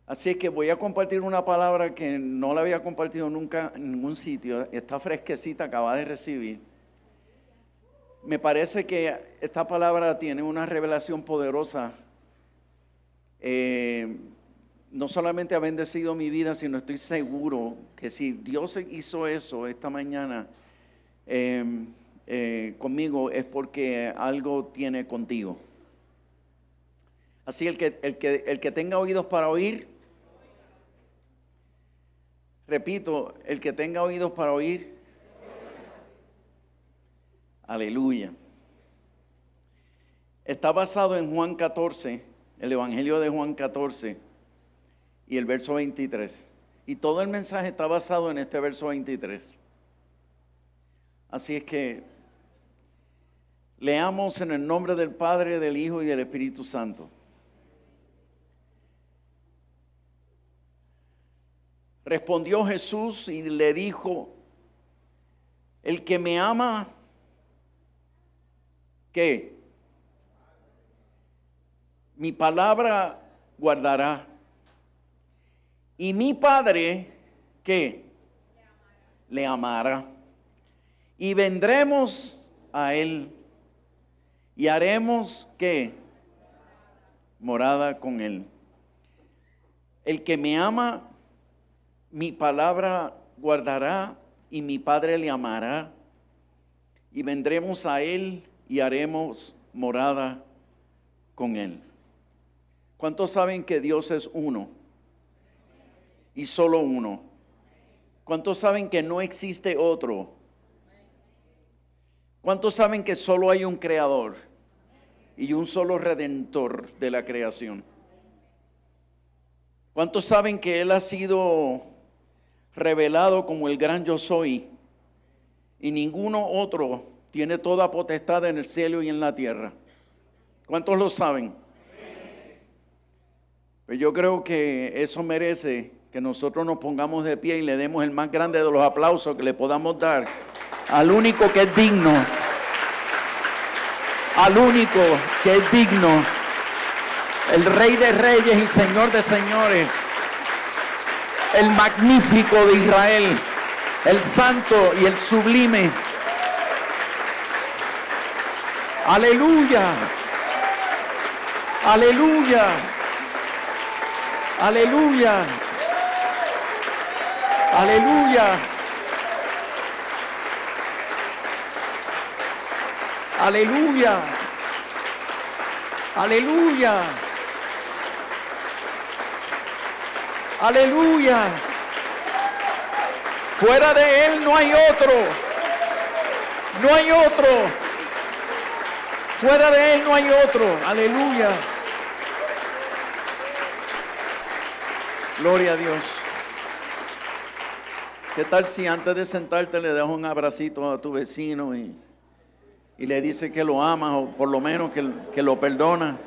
Así es que voy a compartir una palabra que no la había compartido nunca en ningún sitio. Está fresquecita, acaba de recibir. Me parece que esta palabra tiene una revelación poderosa. No solamente ha bendecido mi vida, sino estoy seguro que si Dios hizo eso esta mañana conmigo es porque algo tiene contigo. Así el que tenga oídos para oír, repito, el que tenga oídos para oír, aleluya. Está basado en Juan 14, el Evangelio de Juan 14 y el verso 23. Y todo el mensaje está basado en este verso 23. Así es que leamos en el nombre del Padre, del Hijo y del Espíritu Santo. Respondió Jesús y le dijo: el que me ama, ¿qué? Mi palabra guardará. Y mi Padre, ¿qué? Le amará. Y vendremos a él y haremos, ¿qué? Morada con él. El que me ama, mi palabra guardará y mi Padre le amará. Y vendremos a él y haremos morada con él. ¿Cuántos saben que Dios es uno? Y solo uno. ¿Cuántos saben que no existe otro? ¿Cuántos saben que solo hay un creador y un solo redentor de la creación? ¿Cuántos saben que Él ha sido revelado como el gran yo soy y ninguno otro tiene toda potestad en el cielo y en la tierra? ¿Cuántos lo saben? Pues yo creo que eso merece que nosotros nos pongamos de pie y le demos el más grande de los aplausos que le podamos dar al único que es digno, al único que es digno, el Rey de Reyes y Señor de Señores, el magnífico de Israel, el santo y el sublime. Aleluya, aleluya, aleluya, aleluya, aleluya, aleluya, aleluya. Fuera de Él no hay otro, no hay otro. Fuera de Él no hay otro. Aleluya. Gloria a Dios. ¿Qué tal si antes de sentarte le das un abracito a tu vecino y le dices que lo amas, o por lo menos que lo perdona?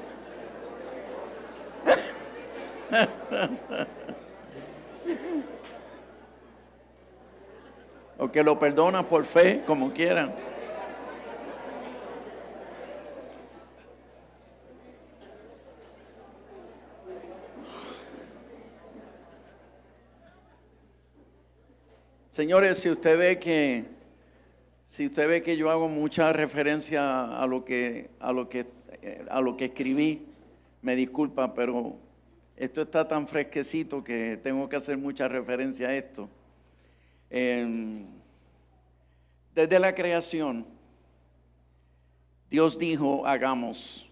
O que lo perdona por fe, como quieran. Señores, si usted ve que yo hago mucha referencia a lo que escribí, me disculpa, pero esto está tan fresquecito que tengo que hacer mucha referencia a esto. Desde la creación, Dios dijo, hagamos.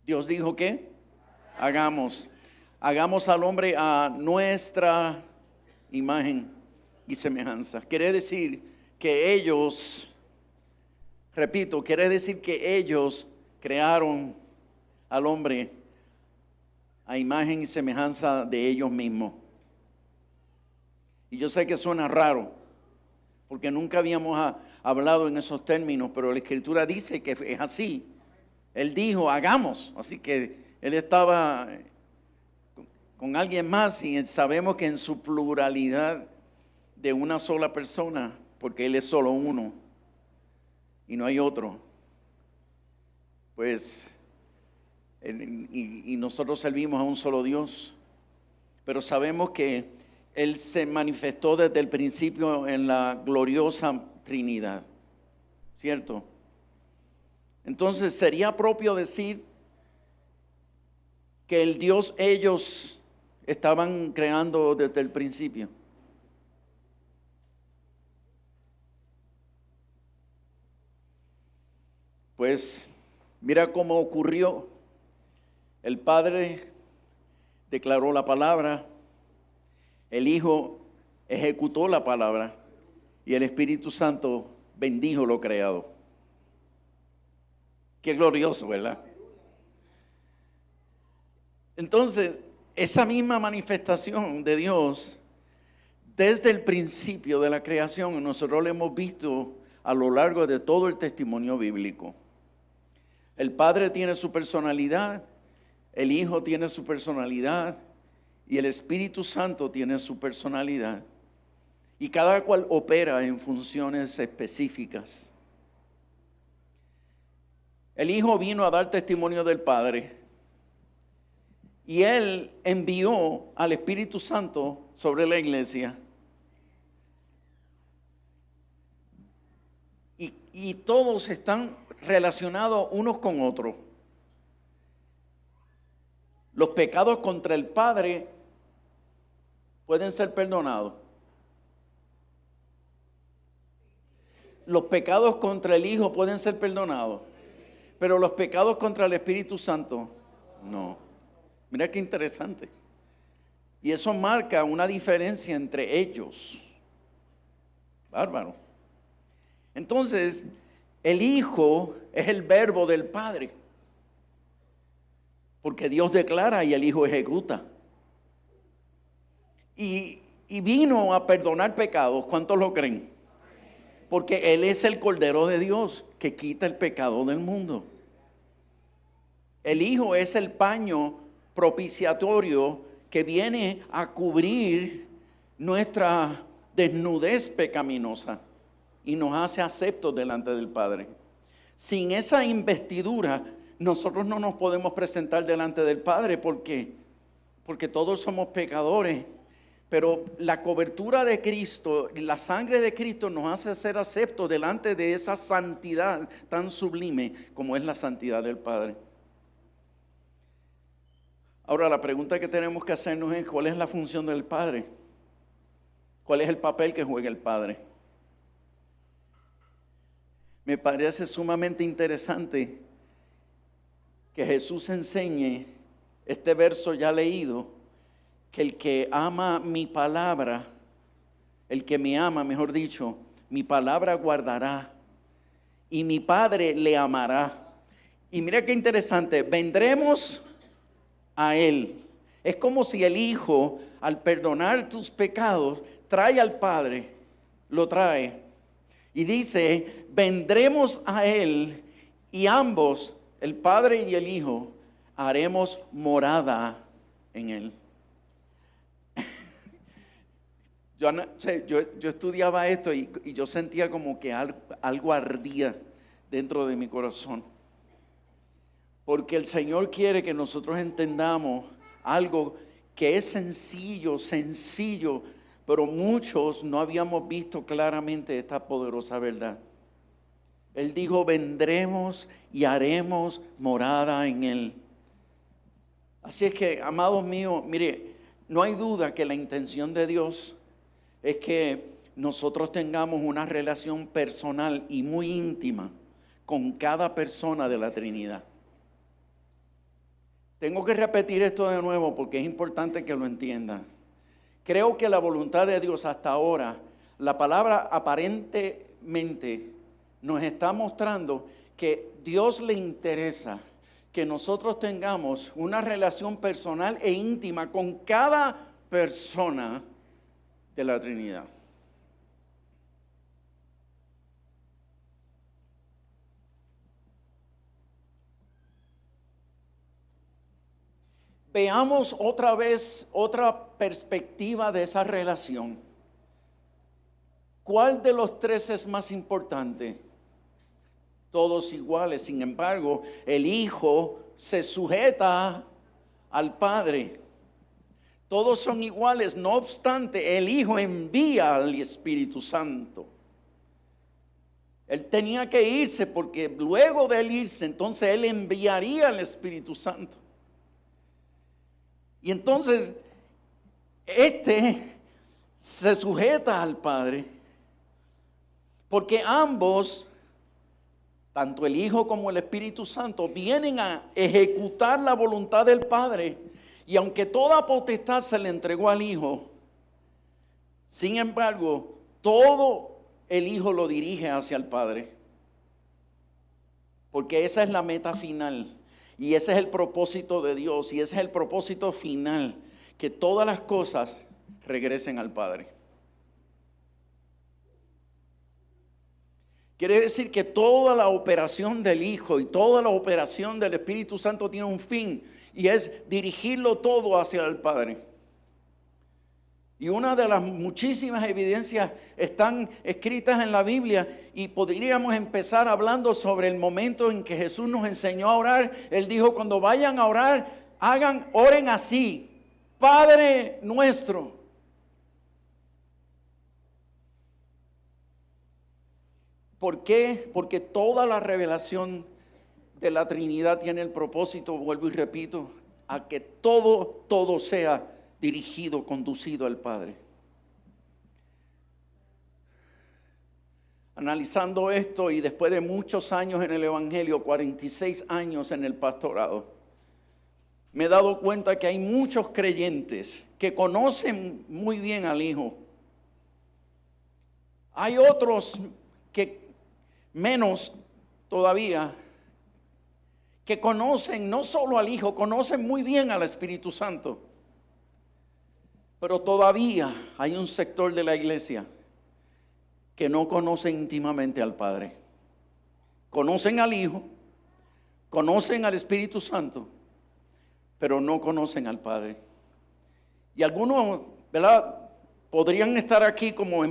Dios dijo, ¿qué? Hagamos. Hagamos al hombre a nuestra imagen y semejanza. Quiere decir que ellos, repito, quiere decir que ellos crearon al hombre a imagen y semejanza de ellos mismos. Y yo sé que suena raro, porque nunca habíamos hablado en esos términos, pero la Escritura dice que es así. Él dijo, hagamos. Así que Él estaba con alguien más y sabemos que en su pluralidad de una sola persona, porque Él es solo uno y no hay otro, pues y nosotros servimos a un solo Dios, pero sabemos que Él se manifestó desde el principio en la gloriosa Trinidad, ¿cierto? Entonces, ¿sería propio decir que el Dios ellos estaban creando desde el principio? Pues mira cómo ocurrió. El Padre declaró la palabra, el Hijo ejecutó la palabra y el Espíritu Santo bendijo lo creado. Qué glorioso, ¿verdad? Entonces, esa misma manifestación de Dios, desde el principio de la creación, nosotros lo hemos visto a lo largo de todo el testimonio bíblico. El Padre tiene su personalidad, el Hijo tiene su personalidad y el Espíritu Santo tiene su personalidad. Y cada cual opera en funciones específicas. El Hijo vino a dar testimonio del Padre y Él envió al Espíritu Santo sobre la iglesia. Y todos están relacionados unos con otros. Los pecados contra el Padre pueden ser perdonados. Los pecados contra el Hijo pueden ser perdonados. Pero los pecados contra el Espíritu Santo, no. Mira qué interesante. Y eso marca una diferencia entre ellos. Bárbaro. Entonces, el Hijo es el verbo del Padre. Porque Dios declara y el Hijo ejecuta. Y vino a perdonar pecados. ¿Cuántos lo creen? Porque Él es el Cordero de Dios que quita el pecado del mundo. El Hijo es el paño propiciatorio que viene a cubrir nuestra desnudez pecaminosa y nos hace aceptos delante del Padre. Sin esa investidura, nosotros no nos podemos presentar delante del Padre porque todos somos pecadores. Pero la cobertura de Cristo, la sangre de Cristo nos hace ser aceptos delante de esa santidad tan sublime como es la santidad del Padre. Ahora la pregunta que tenemos que hacernos es: ¿cuál es la función del Padre? ¿Cuál es el papel que juega el Padre? Me parece sumamente interesante que Jesús enseñe este verso ya leído, que el que ama mi palabra, el que me ama, mejor dicho, mi palabra guardará y mi Padre le amará. Y mira qué interesante, vendremos a Él. Es como si el Hijo, al perdonar tus pecados, trae al Padre, lo trae. Y dice, vendremos a Él y ambos, el Padre y el Hijo, haremos morada en Él. Yo estudiaba esto y yo sentía como que algo ardía dentro de mi corazón. Porque el Señor quiere que nosotros entendamos algo que es sencillo, pero muchos no habíamos visto claramente esta poderosa verdad. Él dijo, vendremos y haremos morada en Él. Así es que, amados míos, mire, no hay duda que la intención de Dios es que nosotros tengamos una relación personal y muy íntima con cada persona de la Trinidad. Tengo que repetir esto de nuevo porque es importante que lo entiendan. Creo que la voluntad de Dios hasta ahora, la palabra aparentemente nos está mostrando que Dios le interesa que nosotros tengamos una relación personal e íntima con cada persona de la Trinidad. Veamos otra vez otra perspectiva de esa relación. ¿Cuál de los tres es más importante? Todos iguales. Sin embargo, el Hijo se sujeta al Padre. Todos son iguales, no obstante, el Hijo envía al Espíritu Santo. Él tenía que irse porque luego de él irse, entonces él enviaría al Espíritu Santo. Y entonces, se sujeta al Padre, porque ambos, tanto el Hijo como el Espíritu Santo, vienen a ejecutar la voluntad del Padre. Y aunque toda potestad se le entregó al Hijo, sin embargo, todo el Hijo lo dirige hacia el Padre. Porque esa es la meta final. Y ese es el propósito de Dios. Y ese es el propósito final. Que todas las cosas regresen al Padre. Quiere decir que toda la operación del Hijo y toda la operación del Espíritu Santo tiene un fin. Y es dirigirlo todo hacia el Padre. Y una de las muchísimas evidencias están escritas en la Biblia, y podríamos empezar hablando sobre el momento en que Jesús nos enseñó a orar. Él dijo: cuando vayan a orar, oren así: Padre nuestro. ¿Por qué? Porque toda la revelación de la Trinidad tiene el propósito, vuelvo y repito, a que todo sea dirigido, conducido al Padre. Analizando esto, y después de muchos años en el Evangelio, 46 años en el pastorado, me he dado cuenta que hay muchos creyentes que conocen muy bien al Hijo. Hay otros que menos todavía, que conocen no solo al Hijo, conocen muy bien al Espíritu Santo. Pero todavía hay un sector de la iglesia que no conoce íntimamente al Padre. Conocen al Hijo, conocen al Espíritu Santo, pero no conocen al Padre. Y algunos, ¿verdad?, podrían estar aquí como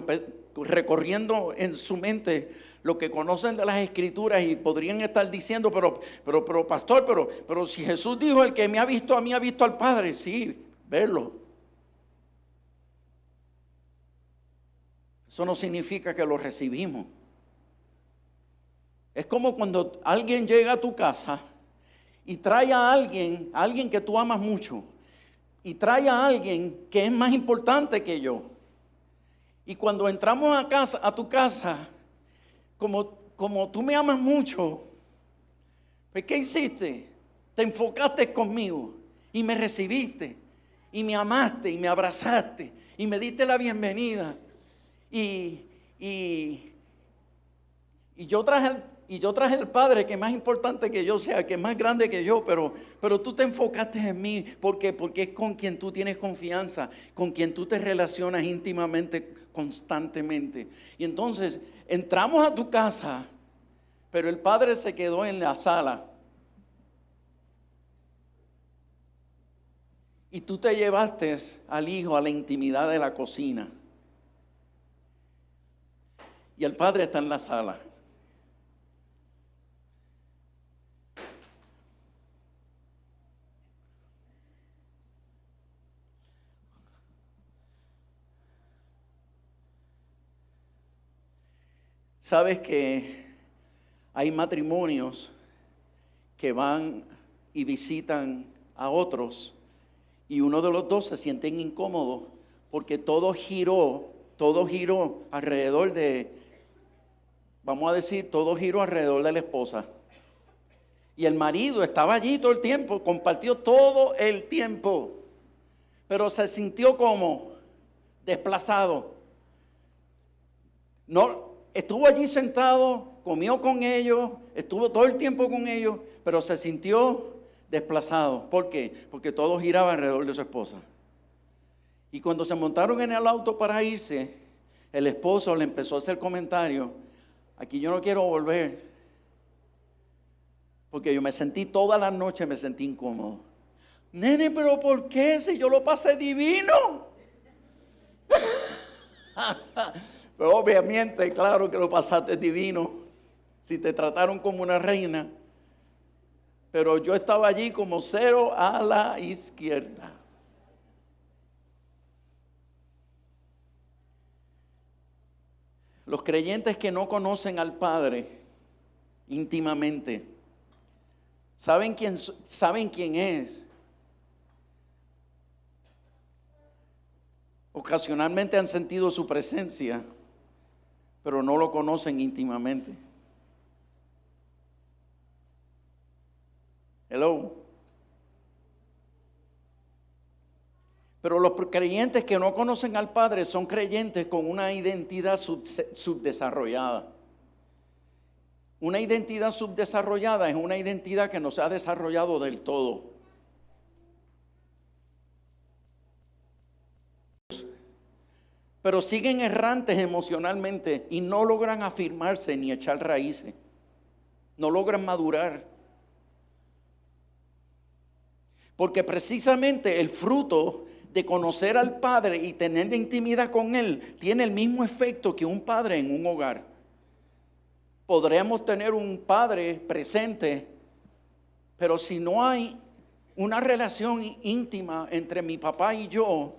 recorriendo en su mente lo que conocen de las Escrituras, y podrían estar diciendo: pero pastor, pero si Jesús dijo: el que me ha visto a mí ha visto al Padre. Sí, verlo. Eso no significa que lo recibimos. Es como cuando alguien llega a tu casa y trae a alguien que tú amas mucho, y trae a alguien que es más importante que yo. Y cuando entramos a tu casa, como tú me amas mucho, pues ¿qué hiciste? Te enfocaste conmigo y me recibiste y me amaste y me abrazaste y me diste la bienvenida. Y yo traje el Padre, que es más importante que yo, sea, que es más grande que yo, pero tú te enfocaste en mí. ¿Por qué? Porque es con quien tú tienes confianza, con quien tú te relacionas íntimamente, constantemente. Y entonces entramos a tu casa, pero el Padre se quedó en la sala. Y tú te llevaste al Hijo a la intimidad de la cocina. Y el Padre está en la sala. ¿Sabes que hay matrimonios que van y visitan a otros, y uno de los dos se sienten incómodos porque todo giró alrededor de, vamos a decir, todo giró alrededor de la esposa? Y el marido estaba allí todo el tiempo, compartió todo el tiempo, pero se sintió como desplazado. No, estuvo allí sentado, comió con ellos, estuvo todo el tiempo con ellos, pero se sintió desplazado. ¿Por qué? Porque todo giraba alrededor de su esposa. Y cuando se montaron en el auto para irse, el esposo le empezó a hacer comentarios: aquí yo no quiero volver, porque yo me sentí toda la noche, me sentí incómodo. Nene, pero ¿por qué? Si yo lo pasé divino. Pero obviamente, claro que lo pasaste divino, si te trataron como una reina. pero yo estaba allí como cero a la izquierda. Los creyentes que no conocen al Padre íntimamente, saben quién es. Ocasionalmente han sentido su presencia, pero no lo conocen íntimamente. Hello. Pero los creyentes que no conocen al Padre son creyentes con una identidad subdesarrollada. Una identidad subdesarrollada es una identidad que no se ha desarrollado del todo. Pero siguen errantes emocionalmente y no logran afirmarse ni echar raíces. No logran madurar. Porque precisamente el fruto de conocer al Padre y tener intimidad con Él tiene el mismo efecto que un padre en un hogar. Podremos tener un padre presente, pero si no hay una relación íntima entre mi papá y yo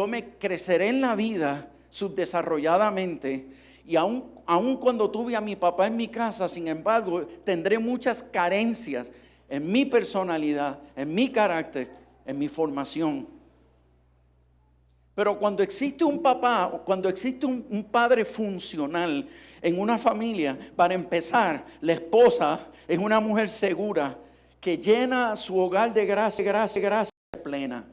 me creceré en la vida subdesarrolladamente, y aun cuando tuve a mi papá en mi casa, sin embargo, tendré muchas carencias en mi personalidad, en mi carácter, en mi formación. Pero cuando existe un papá, cuando existe un padre funcional en una familia, para empezar, la esposa es una mujer segura que llena su hogar de gracia plena.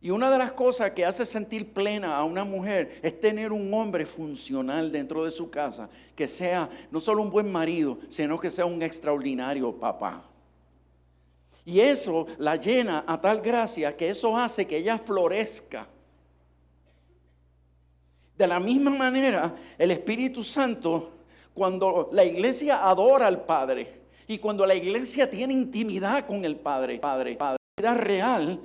Y una de las cosas que hace sentir plena a una mujer es tener un hombre funcional dentro de su casa, que sea no solo un buen marido, sino que sea un extraordinario papá. Y eso la llena a tal gracia que eso hace que ella florezca. De la misma manera, el Espíritu Santo, cuando la iglesia adora al Padre y cuando la iglesia tiene intimidad con el Padre, intimidad real,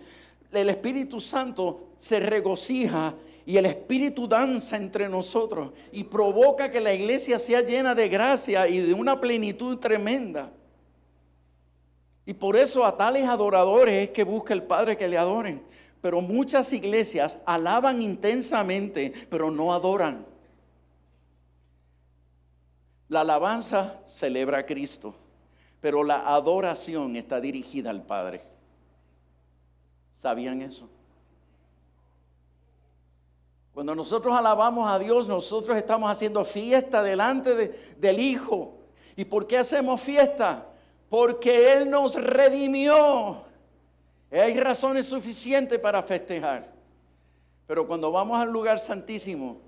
el Espíritu Santo se regocija y el Espíritu danza entre nosotros y provoca que la iglesia sea llena de gracia y de una plenitud tremenda. Y por eso a tales adoradores es que busca el Padre que le adoren. Pero muchas iglesias alaban intensamente, pero no adoran. La alabanza celebra a Cristo, pero la adoración está dirigida al Padre. ¿Sabían eso? Cuando nosotros alabamos a Dios, nosotros estamos haciendo fiesta delante del Hijo. ¿Y por qué hacemos fiesta? Porque Él nos redimió. Hay razones suficientes para festejar. Pero cuando vamos al lugar santísimo,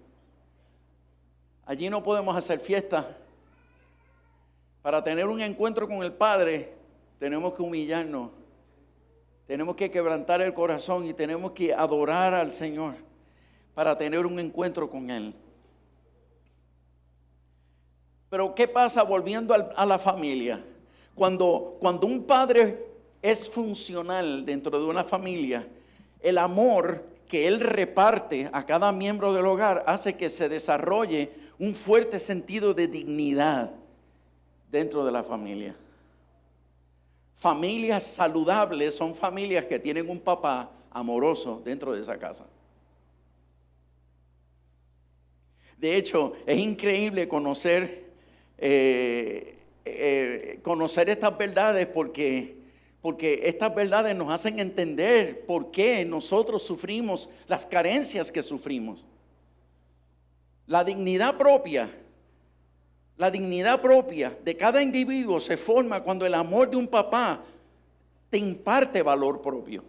allí no podemos hacer fiesta. Para tener un encuentro con el Padre, tenemos que humillarnos. Tenemos que quebrantar el corazón y tenemos que adorar al Señor para tener un encuentro con Él. Pero ¿qué pasa volviendo a la familia? Cuando un padre es funcional dentro de una familia, el amor que él reparte a cada miembro del hogar hace que se desarrolle un fuerte sentido de dignidad dentro de la familia. Familias saludables son familias que tienen un papá amoroso dentro de esa casa. De hecho, es increíble conocer estas verdades porque estas verdades nos hacen entender por qué nosotros sufrimos las carencias que sufrimos. La dignidad propia de cada individuo se forma cuando el amor de un papá te imparte valor propio.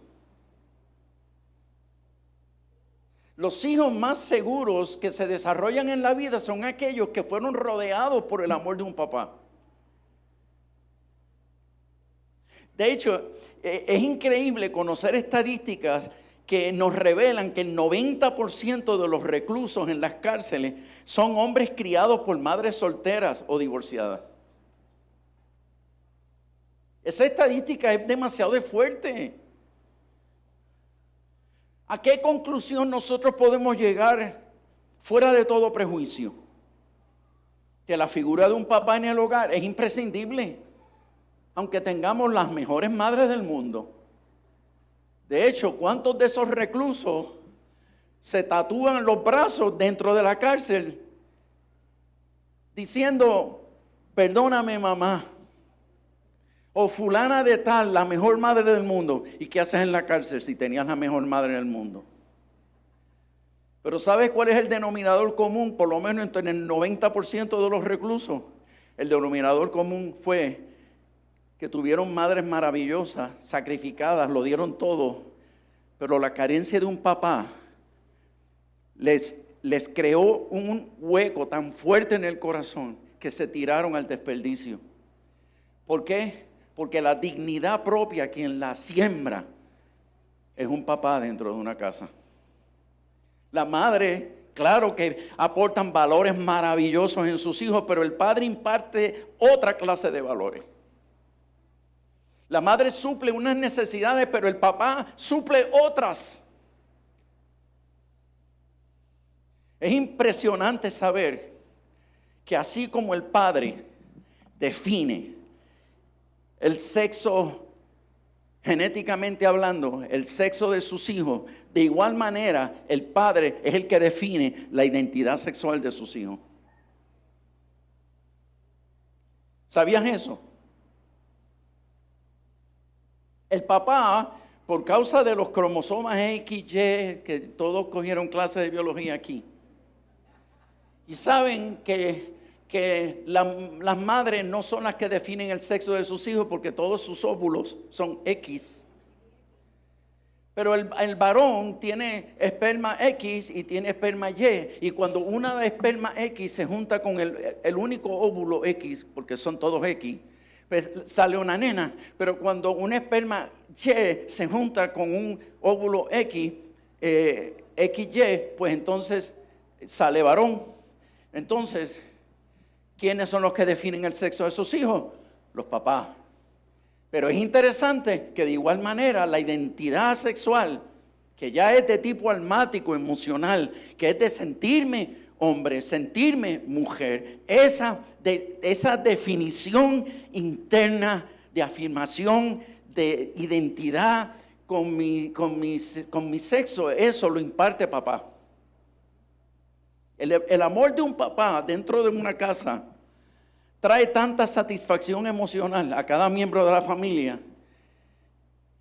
Los hijos más seguros que se desarrollan en la vida son aquellos que fueron rodeados por el amor de un papá. De hecho, es increíble conocer estadísticas que nos revelan que el 90% de los reclusos en las cárceles son hombres criados por madres solteras o divorciadas. Esa estadística es demasiado fuerte. ¿A qué conclusión nosotros podemos llegar fuera de todo prejuicio? Que la figura de un papá en el hogar es imprescindible. aunque tengamos las mejores madres del mundo. De hecho, ¿cuántos de esos reclusos se tatúan los brazos dentro de la cárcel diciendo, perdóname mamá, o fulana de tal, la mejor madre del mundo? ¿Y qué haces en la cárcel si tenías la mejor madre del mundo? Pero ¿sabes cuál es el denominador común? Por lo menos entre el 90% de los reclusos. El denominador común fue que tuvieron madres maravillosas, sacrificadas, lo dieron todo, pero la carencia de un papá les creó un hueco tan fuerte en el corazón que se tiraron al desperdicio. ¿Por qué? Porque la dignidad propia, quien la siembra, es un papá dentro de una casa. La madre, claro que aportan valores maravillosos en sus hijos, pero el padre imparte otra clase de valores. La madre suple unas necesidades, pero el papá suple otras. Es impresionante saber que así como el padre define el sexo, genéticamente hablando, el sexo de sus hijos, de igual manera el padre es el que define la identidad sexual de sus hijos. ¿Sabías eso? El papá, por causa de los cromosomas XY, que todos cogieron clases de biología aquí, y saben que las madres no son las que definen el sexo de sus hijos porque todos sus óvulos son X. Pero el varón tiene esperma X y tiene esperma Y. Y cuando una de esperma X se junta con el único óvulo X, porque son todos X, pues sale una nena. Pero cuando un esperma Y se junta con un óvulo X, XY, pues entonces sale varón. Entonces, ¿quiénes son los que definen el sexo de sus hijos? Los papás. Pero es interesante que de igual manera la identidad sexual, que ya es de tipo almático, emocional, que es de sentirme hombre, sentirme mujer, esa definición interna de afirmación, de identidad con mi sexo, eso lo imparte papá. El amor de un papá dentro de una casa trae tanta satisfacción emocional a cada miembro de la familia.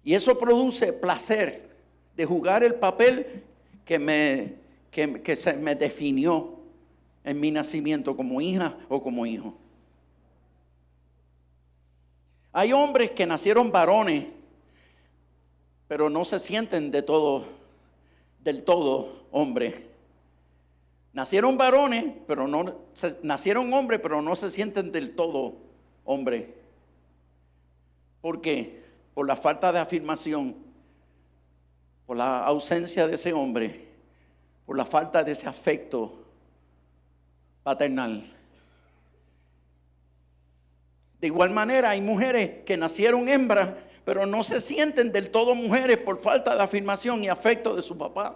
Y eso produce placer de jugar el papel que se me definió en mi nacimiento como hija o como hijo. Hay hombres que nacieron varones, pero no se sienten del todo hombres. Nacieron varones, pero nacieron hombres, pero no se sienten del todo hombres. ¿Por qué? Por la falta de afirmación, por la ausencia de ese hombre, por la falta de ese afecto paternal. De igual manera, hay mujeres que nacieron hembras, pero no se sienten del todo mujeres por falta de afirmación y afecto de su papá.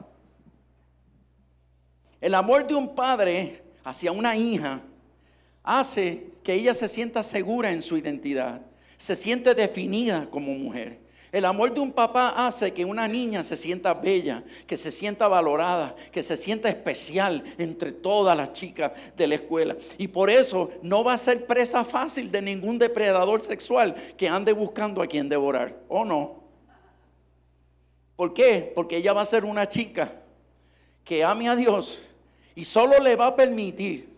El amor de un padre hacia una hija hace que ella se sienta segura en su identidad, se siente definida como mujer. El amor de un papá hace que una niña se sienta bella, que se sienta valorada, que se sienta especial entre todas las chicas de la escuela. Y por eso no va a ser presa fácil de ningún depredador sexual que ande buscando a quien devorar, ¿o no? ¿Por qué? Porque ella va a ser una chica que ame a Dios y solo le va a permitir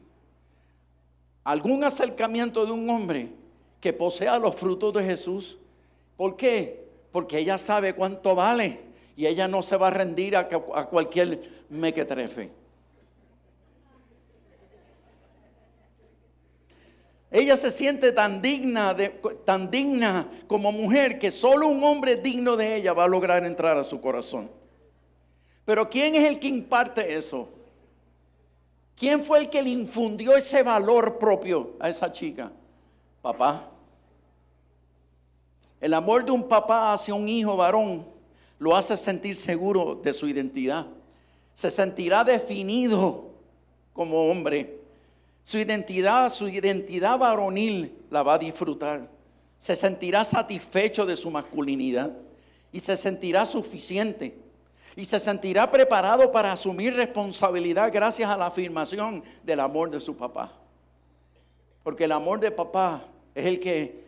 algún acercamiento de un hombre que posea los frutos de Jesús. ¿Por qué? Porque ella sabe cuánto vale y ella no se va a rendir a cualquier mequetrefe. Ella se siente tan digna como mujer que solo un hombre digno de ella va a lograr entrar a su corazón. Pero ¿quién es el que imparte eso? ¿Quién fue el que le infundió ese valor propio a esa chica? Papá. El amor de un papá hacia un hijo varón lo hace sentir seguro de su identidad. Se sentirá definido como hombre. Su identidad varonil la va a disfrutar. se sentirá satisfecho de su masculinidad y se sentirá suficiente y se sentirá preparado para asumir responsabilidad gracias a la afirmación del amor de su papá. Porque el amor de papá es el que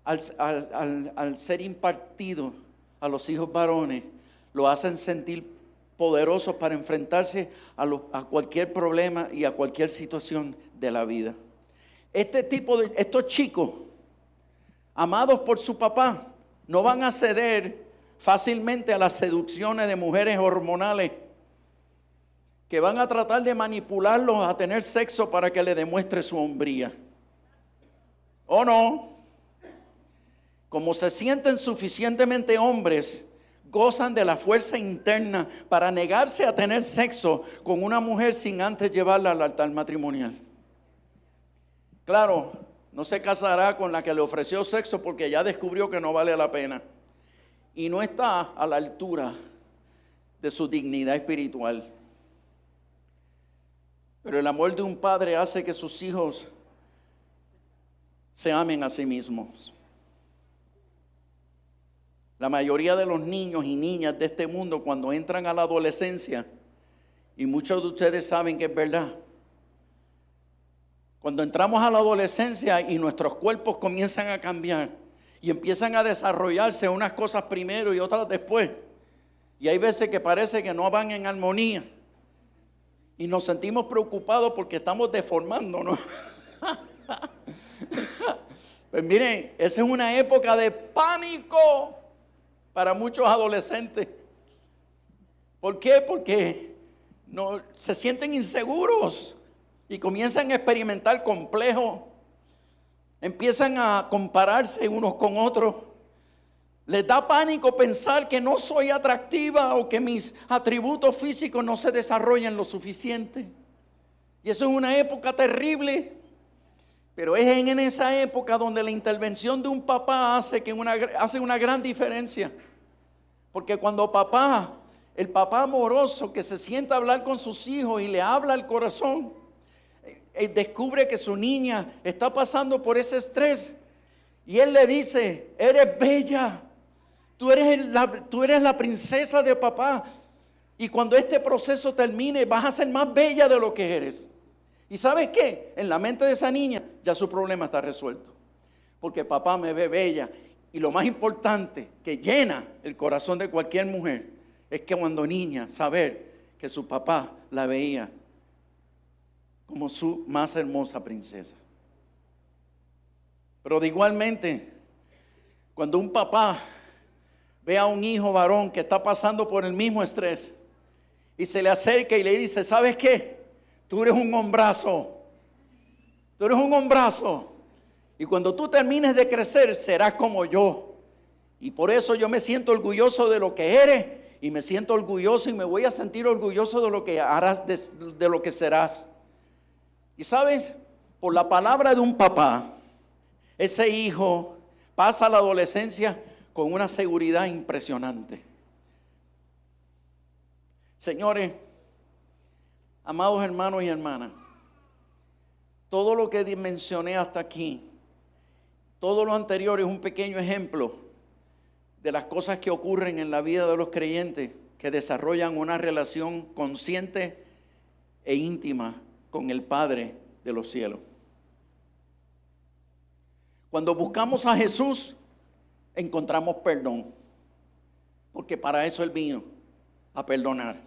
al ser impartido a los hijos varones, lo hacen sentir poderosos para enfrentarse a cualquier problema y a cualquier situación de la vida. Estos chicos, amados por su papá, no van a ceder fácilmente a las seducciones de mujeres hormonales que van a tratar de manipularlos a tener sexo para que le demuestre su hombría. ¿O no? Como se sienten suficientemente hombres, gozan de la fuerza interna para negarse a tener sexo con una mujer sin antes llevarla al altar matrimonial. Claro, no se casará con la que le ofreció sexo porque ya descubrió que no vale la pena y no está a la altura de su dignidad espiritual. Pero el amor de un padre hace que sus hijos se amen a sí mismos. La mayoría de los niños y niñas de este mundo, cuando entran a la adolescencia, y muchos de ustedes saben que es verdad, cuando entramos a la adolescencia y nuestros cuerpos comienzan a cambiar y empiezan a desarrollarse unas cosas primero y otras después, y hay veces que parece que no van en armonía y nos sentimos preocupados porque estamos deformándonos. Pues miren, esa es una época de pánico para muchos adolescentes. ¿Por qué? Porque no, se sienten inseguros y comienzan a experimentar complejos. Empiezan a compararse unos con otros. Les da pánico pensar que no soy atractiva o que mis atributos físicos no se desarrollan lo suficiente. Y eso es una época terrible. Pero es en esa época donde la intervención de un papá hace una gran diferencia. Porque cuando el papá amoroso que se sienta a hablar con sus hijos y le habla al corazón, él descubre que su niña está pasando por ese estrés. Y él le dice, eres bella, tú eres la princesa de papá. Y cuando este proceso termine, vas a ser más bella de lo que eres. ¿Y sabes qué? En la mente de esa niña ya su problema está resuelto. Porque papá me ve bella. Y lo más importante que llena el corazón de cualquier mujer es que cuando niña saber que su papá la veía como su más hermosa princesa. Pero igualmente, cuando un papá ve a un hijo varón que está pasando por el mismo estrés y se le acerca y le dice, ¿sabes qué? Tú eres un hombrazo. Tú eres un hombrazo. Y cuando tú termines de crecer, serás como yo. Y por eso yo me siento orgulloso de lo que eres. Y me siento orgulloso y me voy a sentir orgulloso de lo que harás, de lo que serás. Y sabes, por la palabra de un papá, ese hijo pasa a la adolescencia con una seguridad impresionante. Señores, amados hermanos y hermanas, todo lo que mencioné hasta aquí, todo lo anterior es un pequeño ejemplo de las cosas que ocurren en la vida de los creyentes que desarrollan una relación consciente e íntima con el Padre de los cielos. Cuando buscamos a Jesús, encontramos perdón, porque para eso Él vino, a perdonar.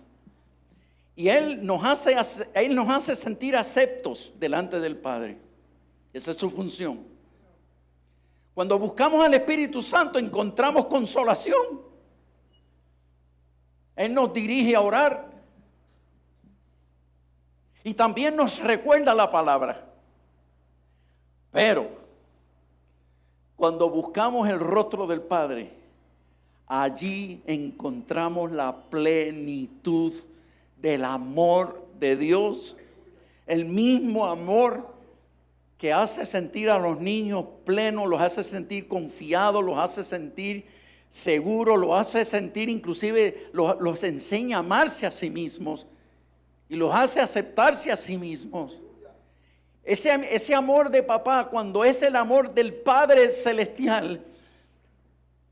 Y Él nos hace sentir aceptos delante del Padre. Esa es su función. Cuando buscamos al Espíritu Santo, encontramos consolación. Él nos dirige a orar. Y también nos recuerda la palabra. Pero, cuando buscamos el rostro del Padre, allí encontramos la plenitud del amor de Dios, el mismo amor que hace sentir a los niños plenos, los hace sentir confiados, los hace sentir seguros, los hace sentir inclusive, los enseña a amarse a sí mismos y los hace aceptarse a sí mismos. Ese amor de papá, cuando es el amor del Padre Celestial,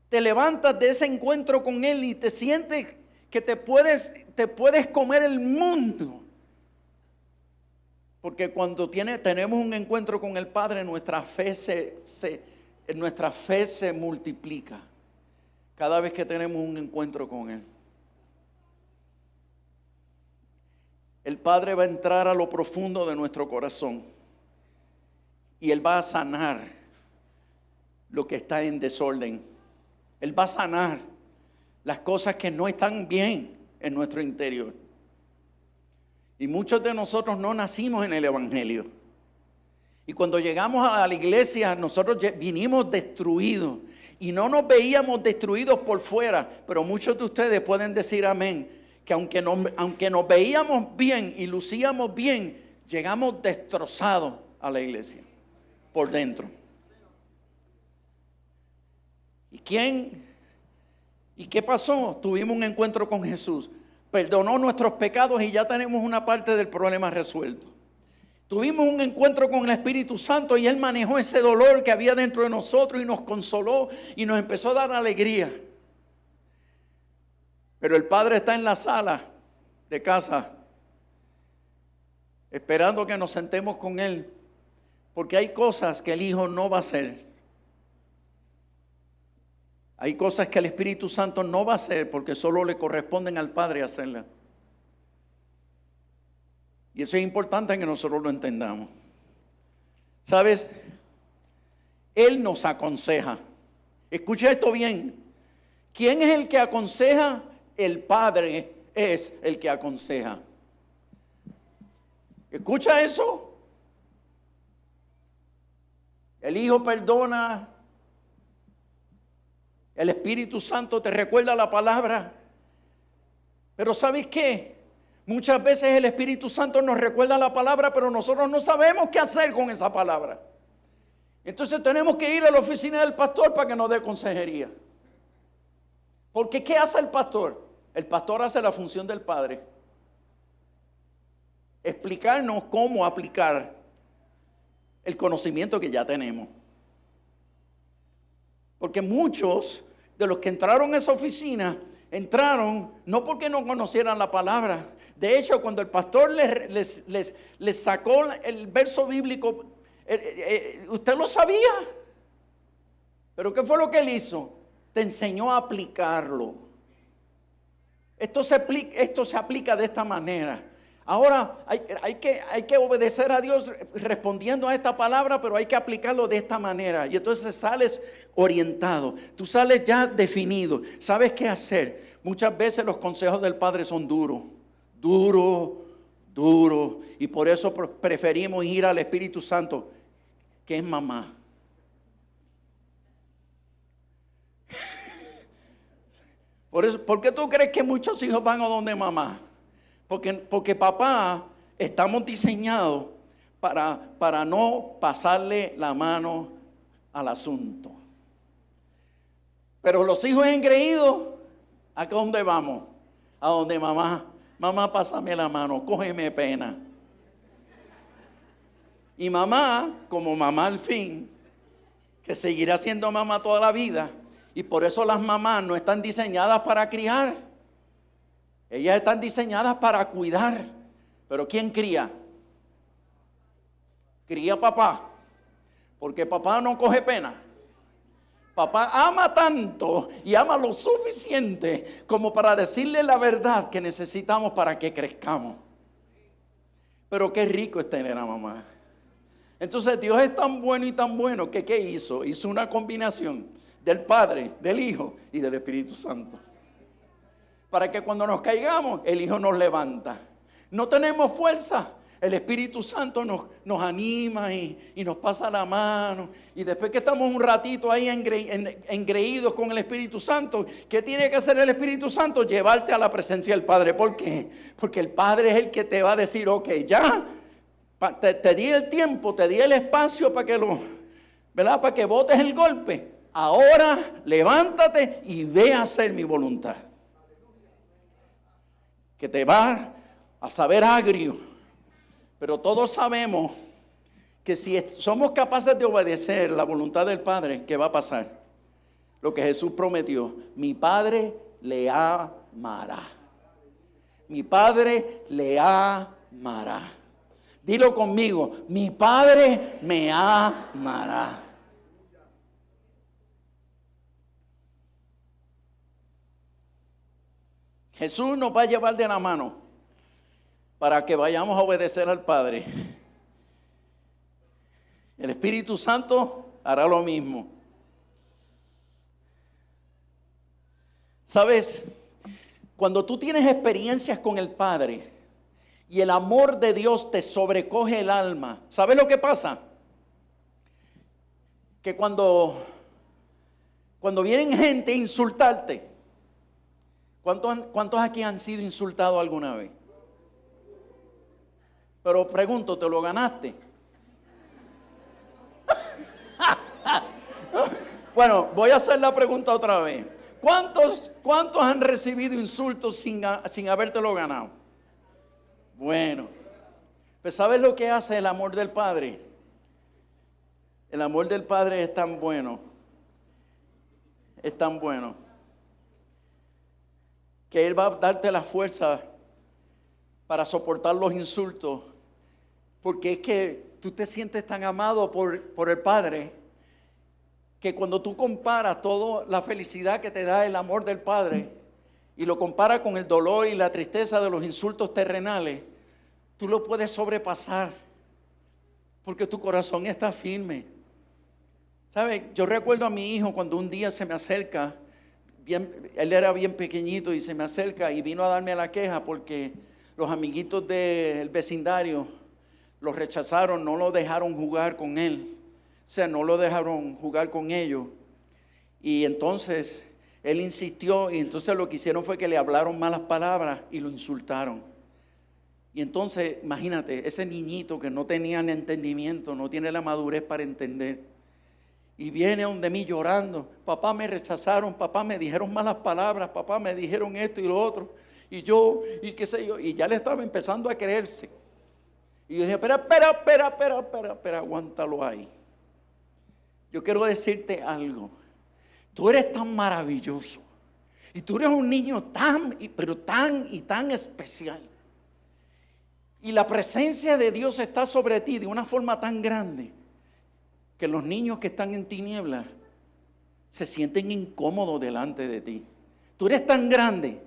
te levantas de ese encuentro con Él y te sientes que te puedes comer el mundo. Porque cuando tenemos un encuentro con el Padre, nuestra fe se multiplica cada vez que tenemos un encuentro con Él. El Padre va a entrar a lo profundo de nuestro corazón y Él va a sanar lo que está en desorden. Él va a sanar las cosas que no están bien en nuestro interior. Y muchos de nosotros no nacimos en el Evangelio. Y cuando llegamos a la iglesia, nosotros vinimos destruidos. Y no nos veíamos destruidos por fuera. Pero muchos de ustedes pueden decir amén. Que aunque nos veíamos bien y lucíamos bien, llegamos destrozados a la iglesia. Por dentro. ¿Y qué pasó? Tuvimos un encuentro con Jesús. Perdonó nuestros pecados y ya tenemos una parte del problema resuelto. Tuvimos un encuentro con el Espíritu Santo y Él manejó ese dolor que había dentro de nosotros y nos consoló y nos empezó a dar alegría. Pero el Padre está en la sala de casa esperando que nos sentemos con Él, porque hay cosas que el Hijo no va a hacer. Hay cosas que el Espíritu Santo no va a hacer porque solo le corresponden al Padre hacerlas. Y eso es importante que nosotros lo entendamos. ¿Sabes? Él nos aconseja. Escucha esto bien. ¿Quién es el que aconseja? El Padre es el que aconseja. ¿Escucha eso? El Hijo perdona. El Espíritu Santo te recuerda la palabra. Pero ¿sabes qué? Muchas veces el Espíritu Santo nos recuerda la palabra, pero nosotros no sabemos qué hacer con esa palabra. Entonces tenemos que ir a la oficina del pastor para que nos dé consejería. Porque ¿qué hace el pastor? El pastor hace la función del Padre. Explicarnos cómo aplicar el conocimiento que ya tenemos. Porque muchos de los que entraron a esa oficina, entraron no porque no conocieran la palabra. De hecho, cuando el pastor les sacó el verso bíblico, usted lo sabía. Pero ¿qué fue lo que él hizo? Te enseñó a aplicarlo. Esto se aplica de esta manera. Ahora hay que obedecer a Dios respondiendo a esta palabra, pero hay que aplicarlo de esta manera. Y entonces sales orientado, tú sales ya definido, sabes qué hacer. Muchas veces los consejos del Padre son duros. Y por eso preferimos ir al Espíritu Santo, que es mamá. ¿Por qué tú crees que muchos hijos van a donde mamá? Porque papá estamos diseñados para no pasarle la mano al asunto. Pero los hijos engreídos, ¿a dónde vamos? A donde mamá. Mamá, pásame la mano, cógeme pena. Y mamá, como mamá al fin, que seguirá siendo mamá toda la vida. Y por eso las mamás no están diseñadas para criar. Ellas están diseñadas para cuidar. Pero ¿quién cría? Cría papá. Porque papá no coge pena. Papá ama tanto y ama lo suficiente como para decirle la verdad que necesitamos para que crezcamos. Pero qué rico es tener a mamá. Entonces Dios es tan bueno que ¿qué hizo? Hizo una combinación del Padre, del Hijo y del Espíritu Santo. Para que cuando nos caigamos, el Hijo nos levanta. No tenemos fuerza, el Espíritu Santo nos anima y nos pasa la mano. Y después que estamos un ratito ahí engreídos con el Espíritu Santo, ¿qué tiene que hacer el Espíritu Santo? Llevarte a la presencia del Padre. ¿Por qué? Porque el Padre es el que te va a decir, ok, ya, te di el tiempo, te di el espacio para que para que botes el golpe. Ahora levántate y ve a hacer mi voluntad. Que te va a saber agrio. Pero todos sabemos que si somos capaces de obedecer la voluntad del Padre, ¿qué va a pasar? Lo que Jesús prometió: mi Padre le amará. Mi Padre le amará. Dilo conmigo: mi Padre me amará. Jesús nos va a llevar de la mano para que vayamos a obedecer al Padre. El Espíritu Santo hará lo mismo. ¿Sabes? Cuando tú tienes experiencias con el Padre y el amor de Dios te sobrecoge el alma, ¿sabes lo que pasa? Que cuando vienen gente a insultarte, ¿cuántos aquí han sido insultados alguna vez? Pero pregunto, ¿te lo ganaste? Bueno, voy a hacer la pregunta otra vez. ¿Cuántos han recibido insultos sin habértelo ganado? Bueno, pues ¿sabes lo que hace el amor del Padre? El amor del Padre es tan bueno, que Él va a darte la fuerza para soportar los insultos, porque es que tú te sientes tan amado por el Padre, que cuando tú comparas toda la felicidad que te da el amor del Padre y lo comparas con el dolor y la tristeza de los insultos terrenales, tú lo puedes sobrepasar porque tu corazón está firme. ¿Sabes? Yo recuerdo a mi hijo cuando un día se me acerca, él era bien pequeñito y se me acerca y vino a darme la queja porque los amiguitos del vecindario lo rechazaron, no lo dejaron jugar con él. O sea, no lo dejaron jugar con ellos. Y entonces él insistió y entonces lo que hicieron fue que le hablaron malas palabras y lo insultaron. Y entonces, imagínate, ese niñito que no tenía el entendimiento, no tiene la madurez para entender. Y viene donde mí llorando: papá, me rechazaron, papá, me dijeron malas palabras, papá, me dijeron esto y lo otro. Y yo, y qué sé yo, y ya le estaba empezando a creerse. Y yo dije: espera, aguántalo ahí. Yo quiero decirte algo. Tú eres tan maravilloso. Y tú eres un niño tan especial. Y la presencia de Dios está sobre ti de una forma tan grande que los niños que están en tinieblas se sienten incómodos delante de ti. Tú eres tan grande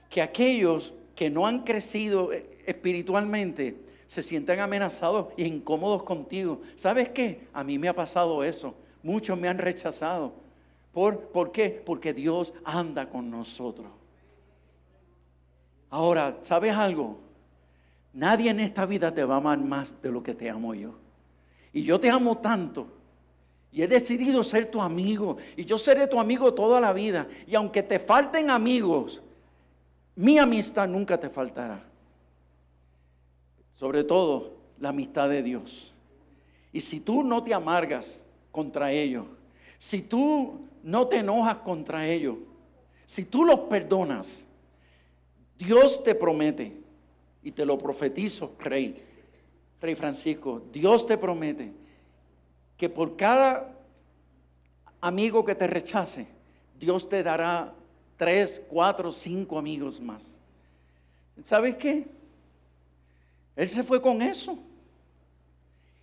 que aquellos que no han crecido espiritualmente se sienten amenazados e incómodos contigo. ¿Sabes qué? A mí me ha pasado eso. Muchos me han rechazado. ¿Por qué? Porque Dios anda con nosotros. Ahora, ¿sabes algo? Nadie en esta vida te va a amar más de lo que te amo yo. Y yo te amo tanto. Y he decidido ser tu amigo. Y yo seré tu amigo toda la vida. Y aunque te falten amigos, mi amistad nunca te faltará. Sobre todo, la amistad de Dios. Y si tú no te amargas contra ellos, si tú no te enojas contra ellos, si tú los perdonas, Dios te promete, y te lo profetizo, Rey Francisco, Dios te promete que por cada amigo que te rechace, Dios te dará 3, 4, 5 amigos más. ¿Sabes qué? Él se fue con eso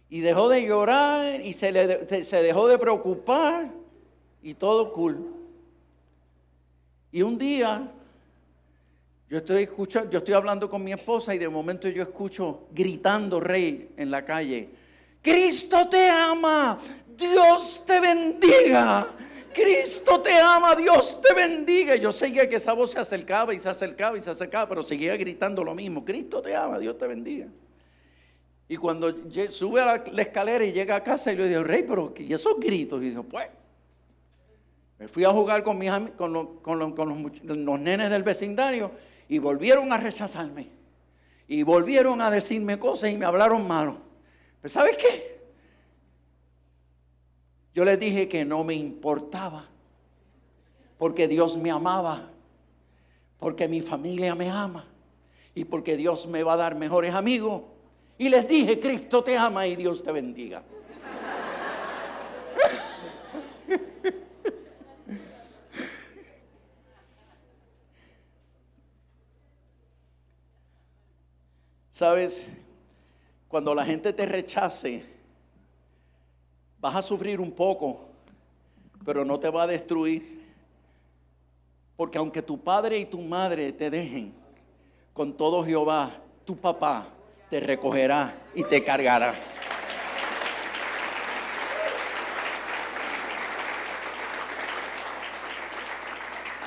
y dejó de llorar y se dejó de preocupar y todo cool. Y un día yo estoy hablando con mi esposa y de momento yo escucho gritando Rey en la calle: Cristo te ama, Dios te bendiga. Cristo te ama, Dios te bendiga. Y yo seguía que esa voz se acercaba y se acercaba y se acercaba, pero seguía gritando lo mismo: Cristo te ama, Dios te bendiga. Y cuando sube a la escalera y llega a casa, y le digo: Rey, pero ¿y esos gritos? Y dijo: pues, me fui a jugar con los nenes del vecindario y volvieron a rechazarme. Y volvieron a decirme cosas y me hablaron malo. Pero ¿sabes qué? Yo les dije que no me importaba, porque Dios me amaba, porque mi familia me ama y porque Dios me va a dar mejores amigos y les dije, Cristo te ama y Dios te bendiga. ¿Sabes? Cuando la gente te rechace, vas a sufrir un poco, pero no te va a destruir. Porque aunque tu padre y tu madre te dejen, con todo Jehová, tu papá te recogerá y te cargará.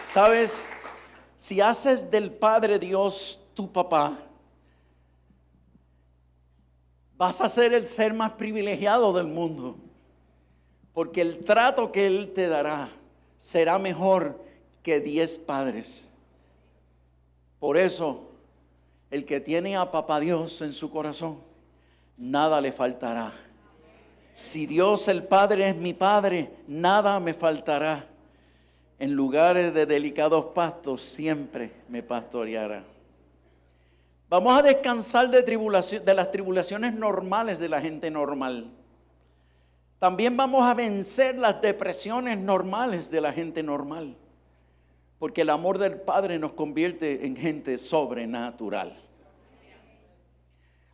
¿Sabes? Si haces del Padre Dios tu papá, vas a ser el ser más privilegiado del mundo, porque el trato que Él te dará será mejor que 10 padres. Por eso, el que tiene a Papá Dios en su corazón, nada le faltará. Si Dios el Padre es mi Padre, nada me faltará. En lugares de delicados pastos siempre me pastoreará. Vamos a descansar de las tribulaciones normales de la gente normal. También vamos a vencer las depresiones normales de la gente normal. Porque el amor del Padre nos convierte en gente sobrenatural.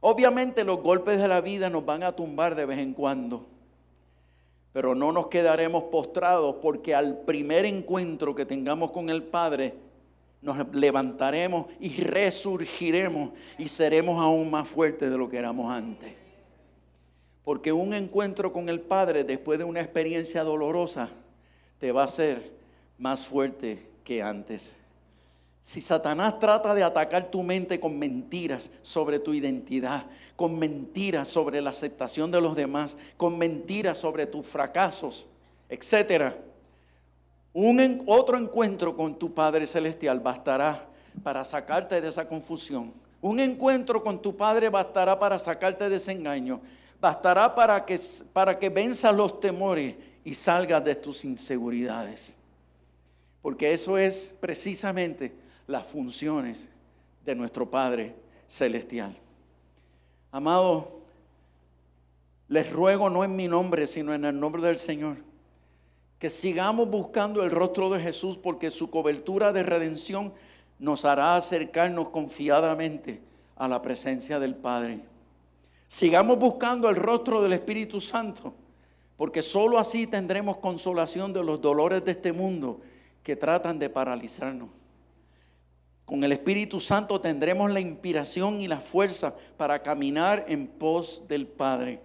Obviamente los golpes de la vida nos van a tumbar de vez en cuando. Pero no nos quedaremos postrados, porque al primer encuentro que tengamos con el Padre, nos levantaremos y resurgiremos y seremos aún más fuertes de lo que éramos antes. Porque un encuentro con el Padre después de una experiencia dolorosa te va a hacer más fuerte que antes. Si Satanás trata de atacar tu mente con mentiras sobre tu identidad, con mentiras sobre la aceptación de los demás, con mentiras sobre tus fracasos, etcétera, otro encuentro con tu Padre Celestial bastará para sacarte de esa confusión. Un encuentro con tu Padre bastará para sacarte de ese engaño. Bastará para que venzas los temores y salgas de tus inseguridades. Porque eso es precisamente las funciones de nuestro Padre Celestial. Amado, les ruego no en mi nombre, sino en el nombre del Señor, que sigamos buscando el rostro de Jesús, porque su cobertura de redención nos hará acercarnos confiadamente a la presencia del Padre. Sigamos buscando el rostro del Espíritu Santo, porque sólo así tendremos consolación de los dolores de este mundo que tratan de paralizarnos. Con el Espíritu Santo tendremos la inspiración y la fuerza para caminar en pos del Padre.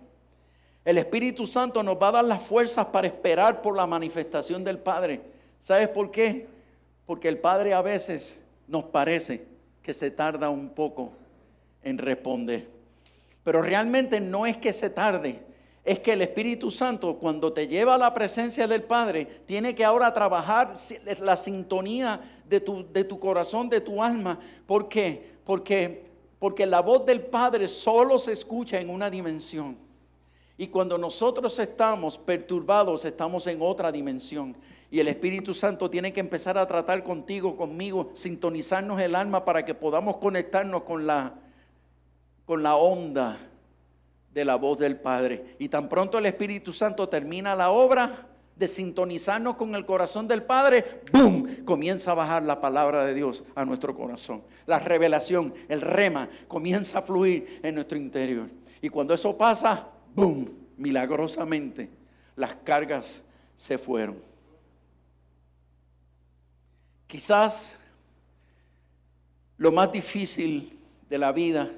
El Espíritu Santo nos va a dar las fuerzas para esperar por la manifestación del Padre. ¿Sabes por qué? Porque el Padre a veces nos parece que se tarda un poco en responder. Pero realmente no es que se tarde, es que el Espíritu Santo, cuando te lleva a la presencia del Padre, tiene que ahora trabajar la sintonía de tu corazón, de tu alma. ¿Por qué? Porque la voz del Padre solo se escucha en una dimensión. Y cuando nosotros estamos perturbados, estamos en otra dimensión. Y el Espíritu Santo tiene que empezar a tratar contigo, conmigo, sintonizarnos el alma para que podamos conectarnos con la onda de la voz del Padre. Y tan pronto el Espíritu Santo termina la obra de sintonizarnos con el corazón del Padre, ¡boom!, comienza a bajar la palabra de Dios a nuestro corazón. La revelación, el rema, comienza a fluir en nuestro interior. Y cuando eso pasa, ¡boom!, milagrosamente las cargas se fueron. Quizás lo más difícil de la vida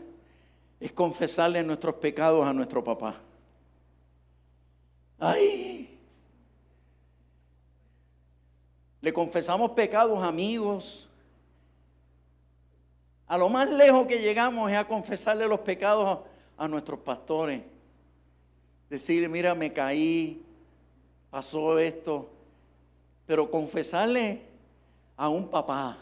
es confesarle nuestros pecados a nuestro papá. ¡Ay! Le confesamos pecados a amigos. A lo más lejos que llegamos es a confesarle los pecados a nuestros pastores. Decirle, mira, me caí, pasó esto. Pero confesarle a un papá,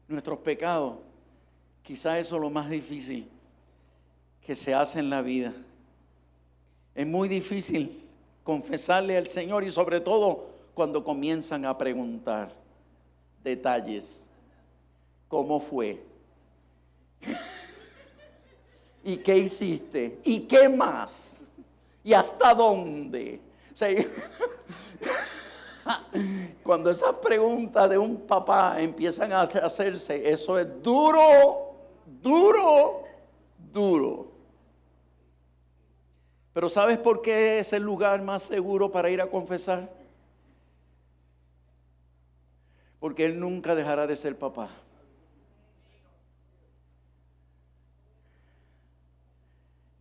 nuestros pecados, quizás eso es lo más difícil que se hace en la vida. Es muy difícil confesarle al Señor, y sobre todo cuando comienzan a preguntar detalles. ¿Cómo fue? ¿Y qué hiciste? ¿Y qué más? ¿Y hasta dónde? O sea, cuando esas preguntas de un papá empiezan a hacerse, eso es duro, duro, duro. Pero ¿sabes por qué es el lugar más seguro para ir a confesar? Porque Él nunca dejará de ser papá.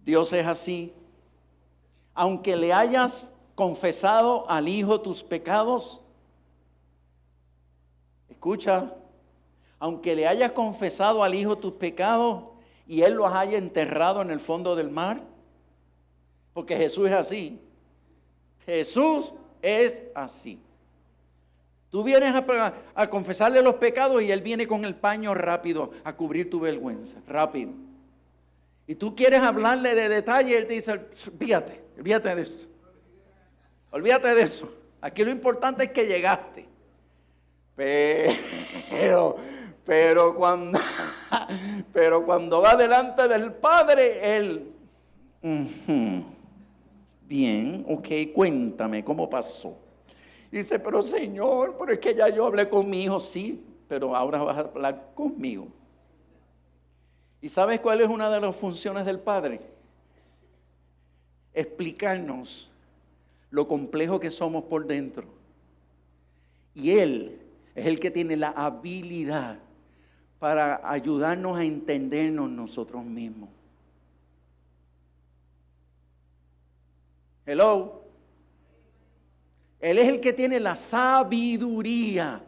Dios es así. Aunque le hayas confesado al Hijo tus pecados, escucha, aunque le hayas confesado al Hijo tus pecados y Él los haya enterrado en el fondo del mar, porque Jesús es así. Jesús es así. Tú vienes a confesarle los pecados y Él viene con el paño rápido a cubrir tu vergüenza, rápido. Y tú quieres hablarle de detalle, Él te dice, olvídate de eso. Olvídate de eso. Aquí lo importante es que llegaste. Pero cuando va delante del Padre, Él, bien, ok, cuéntame, ¿cómo pasó? Y dice, pero Señor, pero es que ya yo hablé con mi hijo, sí, pero ahora vas a hablar conmigo. ¿Y sabes cuál es una de las funciones del Padre? Explicarnos lo complejo que somos por dentro. Y Él es el que tiene la habilidad para ayudarnos a entendernos nosotros mismos. Hello. Él es el que tiene la sabiduría,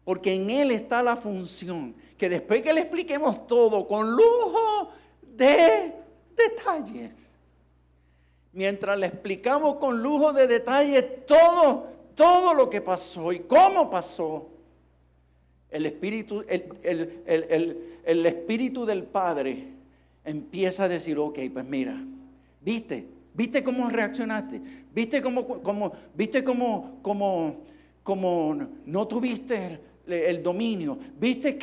porque en Él está la función, que después que le expliquemos todo con lujo de detalles, mientras le explicamos con lujo de detalles todo lo que pasó y cómo pasó, el Espíritu del Padre empieza a decir, ok, pues mira, ¿viste cómo reaccionaste? ¿Viste cómo no tuviste el dominio? ¿Viste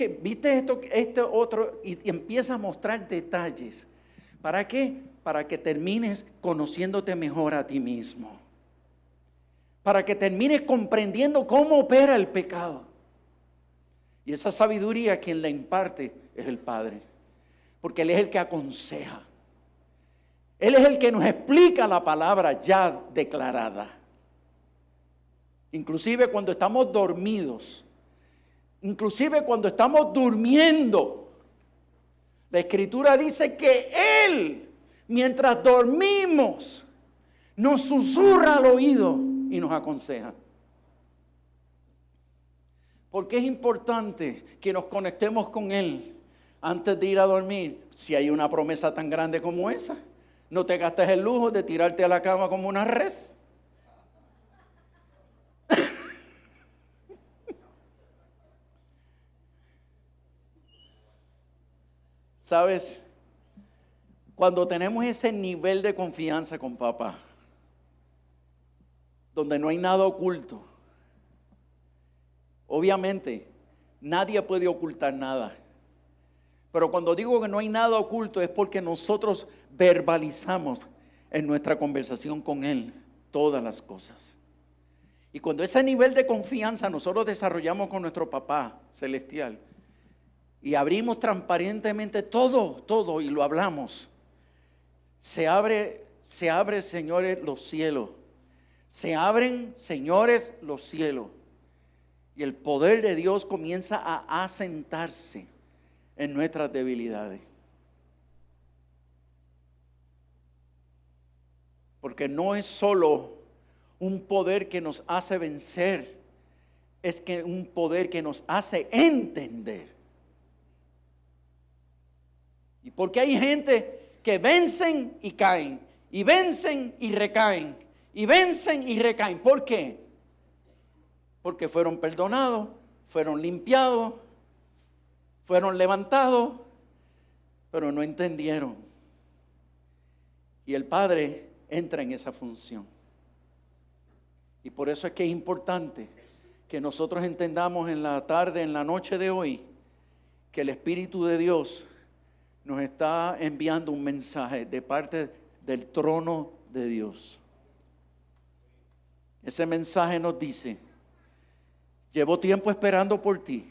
esto otro? Y empieza a mostrar detalles. ¿Para qué? Para que termines conociéndote mejor a ti mismo. Para que termines comprendiendo cómo opera el pecado. Y esa sabiduría quien la imparte es el Padre. Porque Él es el que aconseja. Él es el que nos explica la palabra ya declarada. Inclusive cuando estamos dormidos. Inclusive cuando estamos durmiendo. La Escritura dice que Él, mientras dormimos, nos susurra al oído y nos aconseja. Porque es importante que nos conectemos con Él antes de ir a dormir. Si hay una promesa tan grande como esa, no te gastes el lujo de tirarte a la cama como una res. ¿Sabes? Cuando tenemos ese nivel de confianza con papá, donde no hay nada oculto, obviamente nadie puede ocultar nada. Pero cuando digo que no hay nada oculto es porque nosotros verbalizamos en nuestra conversación con Él todas las cosas. Y cuando ese nivel de confianza nosotros desarrollamos con nuestro Papá Celestial y abrimos transparentemente todo y lo hablamos, se abre, señores, los cielos. Se abren, señores, los cielos. Y el poder de Dios comienza a asentarse en nuestras debilidades. Porque no es solo un poder que nos hace vencer, es que un poder que nos hace entender. Y porque hay gente que vencen y caen, y vencen y recaen, y vencen y recaen. ¿Por qué? Porque fueron perdonados, fueron limpiados, fueron levantados, pero no entendieron. Y el Padre entra en esa función. Y por eso es que es importante que nosotros entendamos en la tarde, en la noche de hoy, que el Espíritu de Dios nos está enviando un mensaje de parte del trono de Dios. Ese mensaje nos dice: llevo tiempo esperando por ti.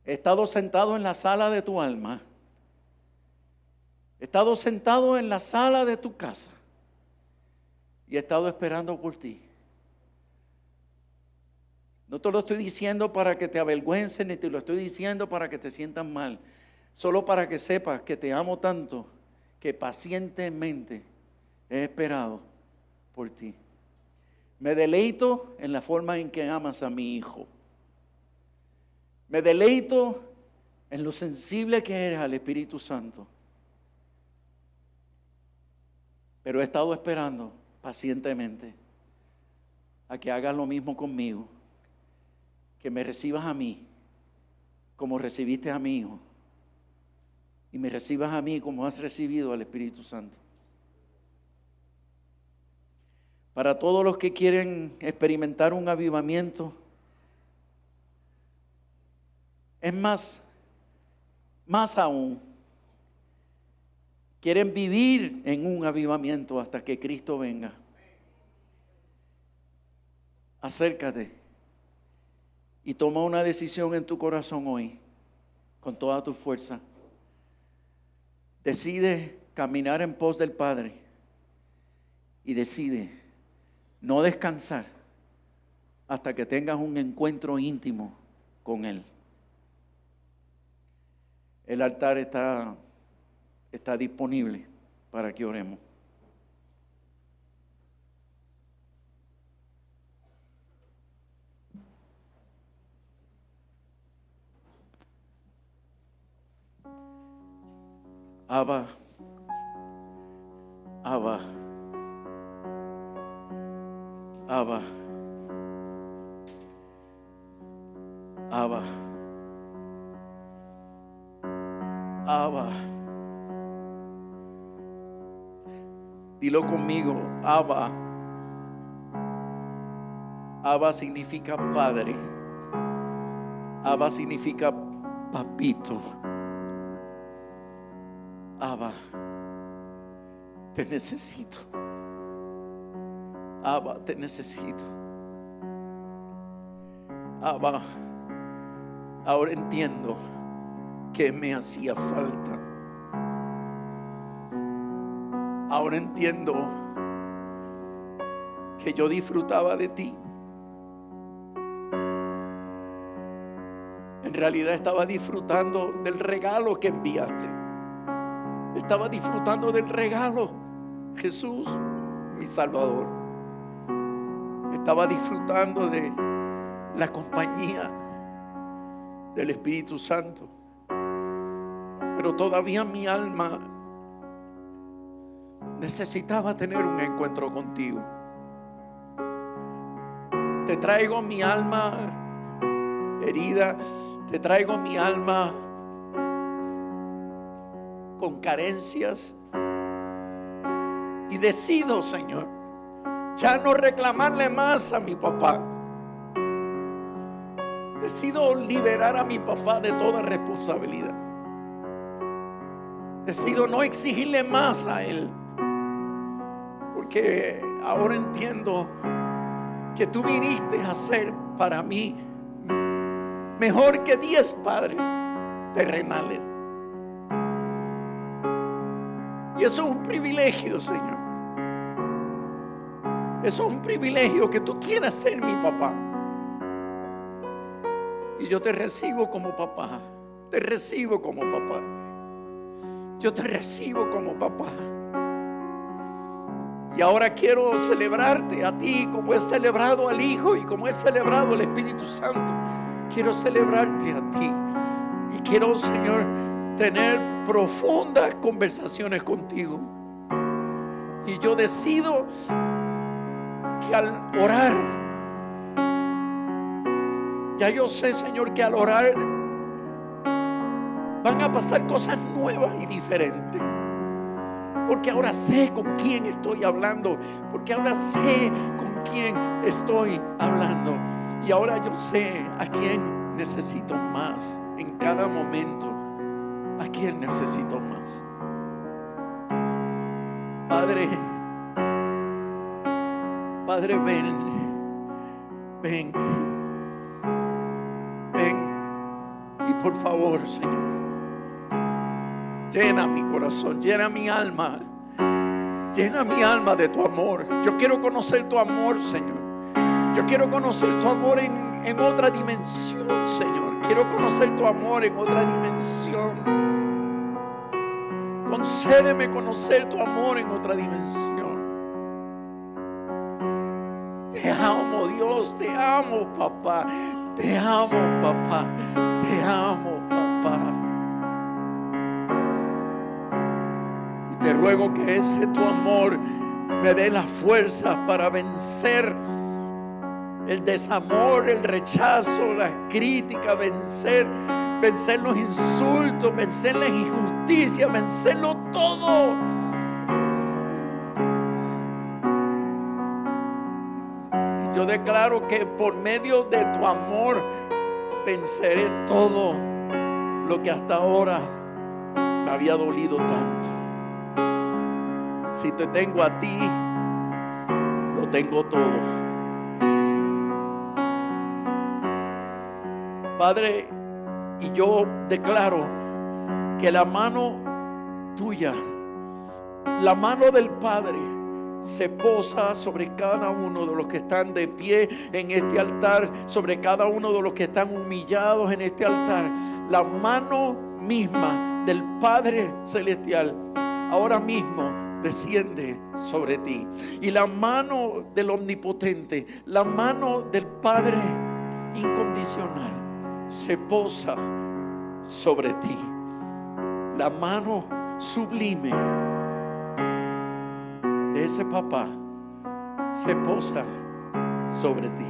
He estado sentado en la sala de tu alma. He estado sentado en la sala de tu casa. Y he estado esperando por ti. No te lo estoy diciendo para que te avergüences, ni te lo estoy diciendo para que te sientas mal. Solo para que sepas que te amo tanto, que pacientemente he esperado por ti. Me deleito en la forma en que amas a mi hijo. Me deleito en lo sensible que eres al Espíritu Santo. Pero he estado esperando pacientemente a que hagas lo mismo conmigo. Que me recibas a mí como recibiste a mi hijo. Y me recibas a mí como has recibido al Espíritu Santo. Para todos los que quieren experimentar un avivamiento, es más aún, quieren vivir en un avivamiento hasta que Cristo venga. Acércate y toma una decisión en tu corazón hoy, con toda tu fuerza. Decide caminar en pos del Padre y decide no descansar hasta que tengas un encuentro íntimo con Él. El altar está disponible para que oremos. Abba, Abba, Abba, Abba, Abba. Dilo conmigo, Abba. Abba significa padre. Abba significa papito. Abba, te necesito. Abba, te necesito. Abba, ahora entiendo que me hacía falta. Ahora entiendo que yo disfrutaba de ti. En realidad estaba disfrutando del regalo que enviaste. Estaba disfrutando del regalo, Jesús, mi Salvador. Estaba disfrutando de la compañía del Espíritu Santo. Pero todavía mi alma necesitaba tener un encuentro contigo. Te traigo mi alma herida, te traigo mi alma con carencias y decido, Señor, ya no reclamarle más a mi papá. Decido liberar a mi papá de toda responsabilidad. Decido no exigirle más a él, porque ahora entiendo que tú viniste a ser para mí mejor que 10 padres terrenales. Y eso es un privilegio, Señor. Eso es un privilegio que tú quieras ser mi papá. Y yo te recibo como papá. Te recibo como papá. Yo te recibo como papá. Y ahora quiero celebrarte a ti como he celebrado al Hijo y como he celebrado al Espíritu Santo. Quiero celebrarte a ti. Y quiero, Señor, tener profundas conversaciones contigo. Y yo decido que al orar, ya yo sé, Señor, que al orar van a pasar cosas nuevas y diferentes. Porque ahora sé con quién estoy hablando. Porque ahora sé con quién estoy hablando. Y ahora yo sé a quién necesito más en cada momento ¿A quién necesito más? Padre, Padre, ven, ven, ven. Y por favor, Señor, llena mi corazón, llena mi alma de tu amor. Yo quiero conocer tu amor, Señor. Yo quiero conocer tu amor en otra dimensión, Señor. Quiero conocer tu amor en otra dimensión. Concédeme conocer tu amor en otra dimensión. Te amo, Dios, te amo, papá. Te amo, papá. Te amo, papá. Y te ruego que ese tu amor me dé las fuerzas para vencer el desamor, el rechazo, la crítica, vencer los insultos, vencer la injusticia, vencerlo todo. Y yo declaro que por medio de tu amor venceré todo lo que hasta ahora me había dolido tanto. Si te tengo a ti, lo tengo todo. Padre, y yo declaro que la mano tuya, la mano del Padre, se posa sobre cada uno de los que están de pie en este altar, sobre cada uno de los que están humillados en este altar. La mano misma del Padre Celestial ahora mismo desciende sobre ti. Y la mano del Omnipotente, la mano del Padre incondicional, se posa sobre ti. La mano sublime de ese papá se posa sobre ti.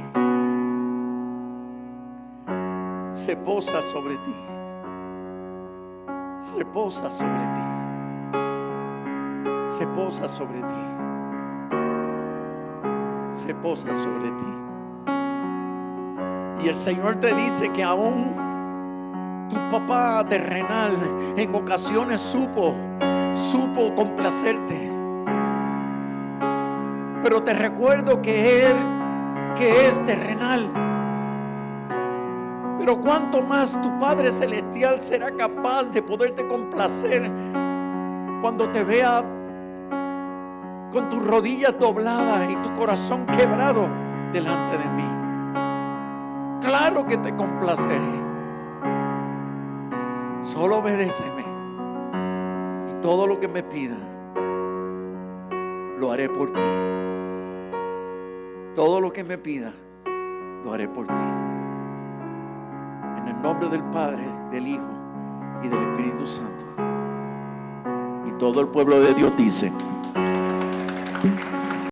Se posa sobre ti. Se posa sobre ti. Se posa sobre ti. Se posa sobre ti. Y el Señor te dice que aún tu papá terrenal en ocasiones supo complacerte. Pero te recuerdo que Él, que es terrenal, pero cuánto más tu Padre Celestial será capaz de poderte complacer cuando te vea con tus rodillas dobladas y tu corazón quebrado delante de mí. Claro que te complaceré. Solo obedéceme y todo lo que me pida lo haré por ti. Todo lo que me pida lo haré por ti. En el nombre del Padre, del Hijo y del Espíritu Santo. Y todo el pueblo de Dios dice: